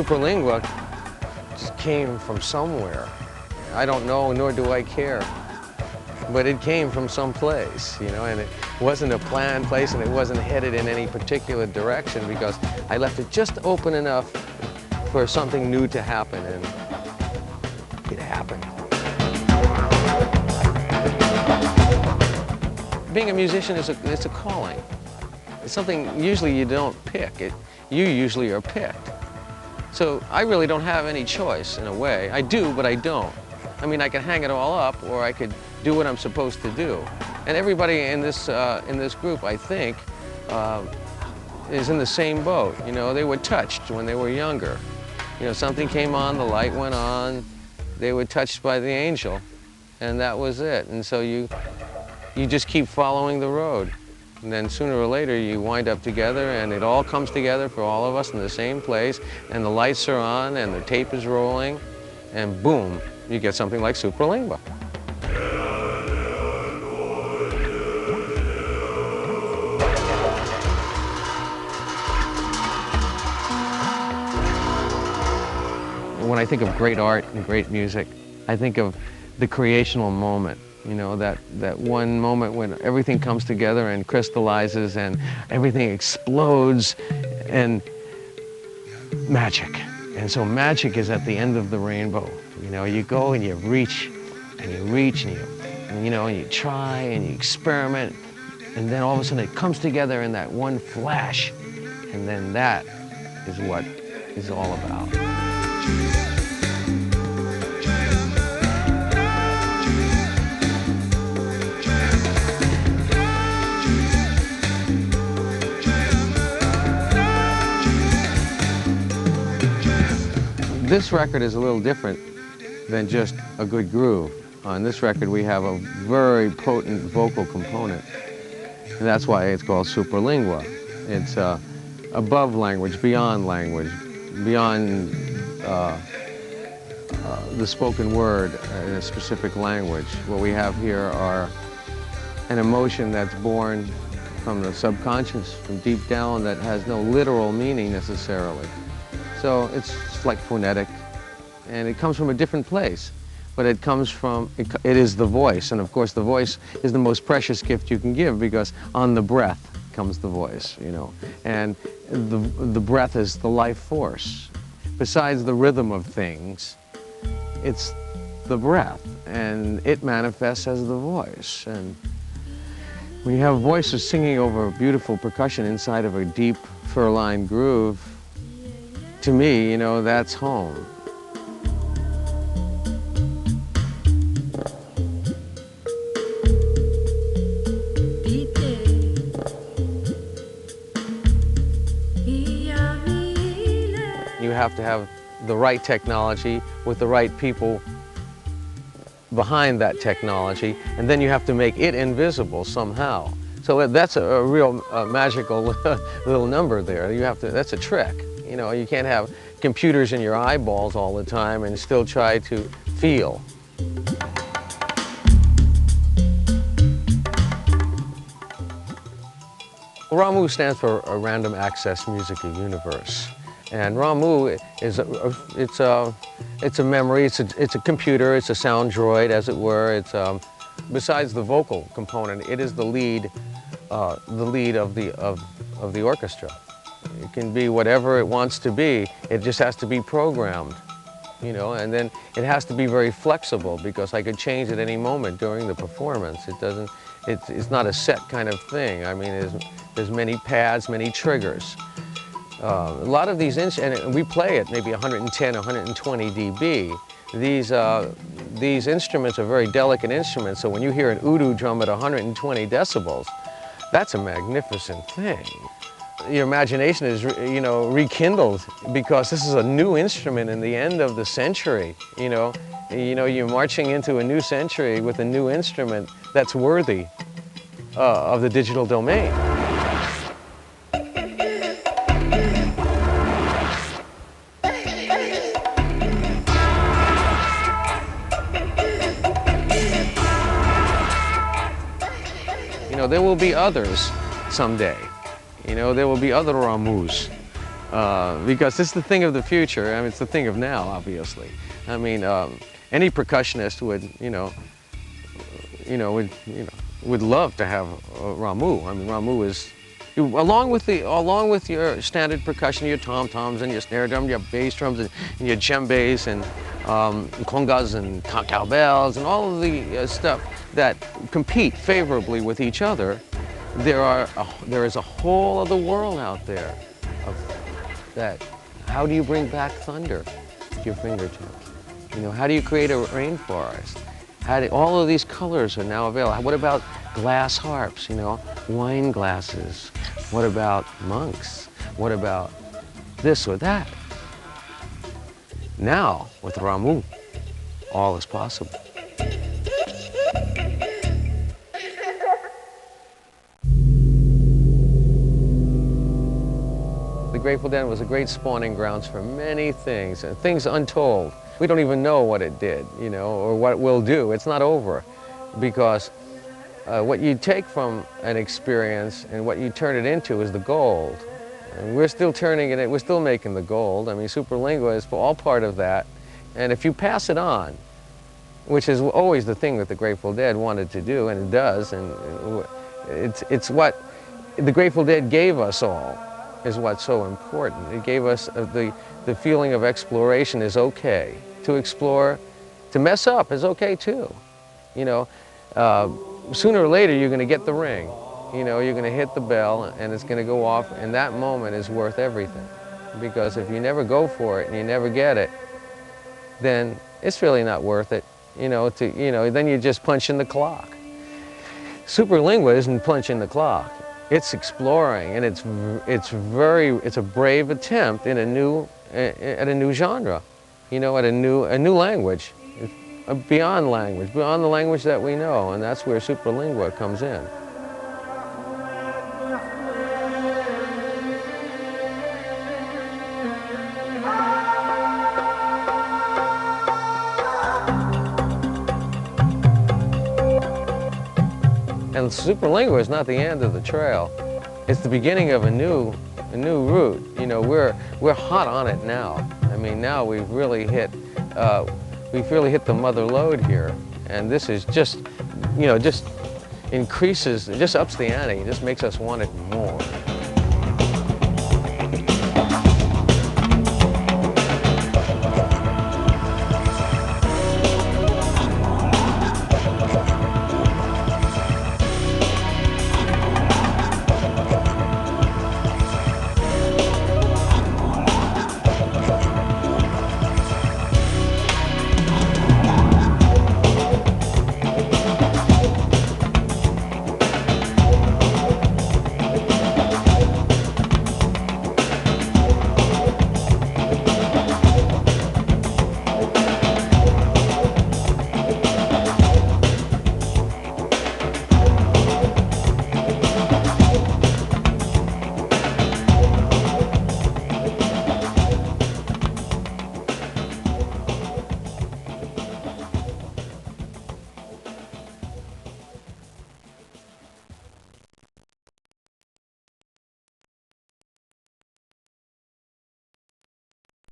Superlingua just came from somewhere. I don't know, nor do I care. But it came from someplace, you know, and it wasn't a planned place, and it wasn't headed in any particular direction, because I left it just open enough for something new to happen, and it happened. Being a musician it's a calling. It's something usually you don't pick. You usually are picked. So I really don't have any choice in a way. I do, but I don't. I mean, I can hang it all up, or I could do what I'm supposed to do. And everybody in this group, I think, is in the same boat. You know, they were touched when they were younger. You know, something came on, the light went on, they were touched by the angel, and that was it. And so you just keep following the road. And then sooner or later you wind up together, and it all comes together for all of us in the same place, and the lights are on, and the tape is rolling, and boom, you get something like Superlingua. When I think of great art and great music, I think of the creational moment. You know, that one moment when everything comes together and crystallizes and everything explodes, and magic. And so magic is at the end of the rainbow. You know, you go and you reach and you reach and you know, and you try and you experiment, and then all of a sudden it comes together in that one flash, and then that is what it's all about. This record is a little different than just a good groove. On this record we have a very potent vocal component, and that's why it's called Superlingua. It's above language, beyond the spoken word in a specific language. What we have here are an emotion that's born from the subconscious, from deep down, that has no literal meaning necessarily. So it's like phonetic, and it comes from a different place, but it comes from, it is the voice, and of course the voice is the most precious gift you can give, because on the breath comes the voice, you know, and the breath is the life force. Besides the rhythm of things, it's the breath, and it manifests as the voice. And when you have voices singing over beautiful percussion inside of a deep fur-lined groove, to me, you know, that's home. You have to have the right technology with the right people behind that technology, and then you have to make it invisible somehow. So that's a real magical little number there. You have to, that's a trick. You know, you can't have computers in your eyeballs all the time and still try to feel. RAMU stands for a Random Access Music Universe. And RAMU is it's a memory, it's a computer, it's a sound droid, as it were. It's besides the vocal component, it is the lead of the orchestra. It can be whatever it wants to be. It just has to be programmed, you know, and then it has to be very flexible, because I could change at any moment during the performance. It's not a set kind of thing. I mean, there's many pads, many triggers. A lot of these, and we play at maybe 110, 120 dB. These instruments are very delicate instruments, so when you hear an oud drum at 120 decibels, that's a magnificent thing. Your imagination is, you know, rekindled, because this is a new instrument in the end of the century. You know, you're marching into a new century with a new instrument that's worthy of the digital domain. You know, there will be others someday. You know, there will be other RAMUs. because it's the thing of the future. I mean, it's the thing of now, obviously. I mean, any percussionist would, would love to have Ramu. I mean, Ramu is, along with your standard percussion, your tom-toms and your snare drum, your bass drums and your djembes and congas and cowbells and all of the stuff that compete favorably with each other. There is a whole other world out there that. How do you bring back thunder to your fingertips? How do you create a rainforest? All of these colors are now available. What about glass harps, wine glasses? What about monks? What about this or that? Now, with Ramu, all is possible. The Grateful Dead was a great spawning grounds for many things, things untold. We don't even know what it did, or what it will do. It's not over, because what you take from an experience and what you turn it into is the gold. And we're still turning it, we're still making the gold. I mean, Superlingua is all part of that. And if you pass it on, which is always the thing that the Grateful Dead wanted to do, and it does, and it's what the Grateful Dead gave us all, is what's so important. It gave us the feeling of exploration is okay. To explore, to mess up is okay too. Sooner or later you're going to get the ring. You're going to hit the bell and it's going to go off, and that moment is worth everything. Because if you never go for it and you never get it, then it's really not worth it. Then you're just punching the clock. Superlingua isn't punching the clock. It's exploring, and it's a brave attempt in at a new genre, at a new language, beyond the language that we know, and that's where Superlingua comes in. And Superlingua is not the end of the trail. It's the beginning of a new route. We're hot on it now. I mean, now we've really hit the mother lode here, and this is just increases, just ups the ante, just makes us want it more.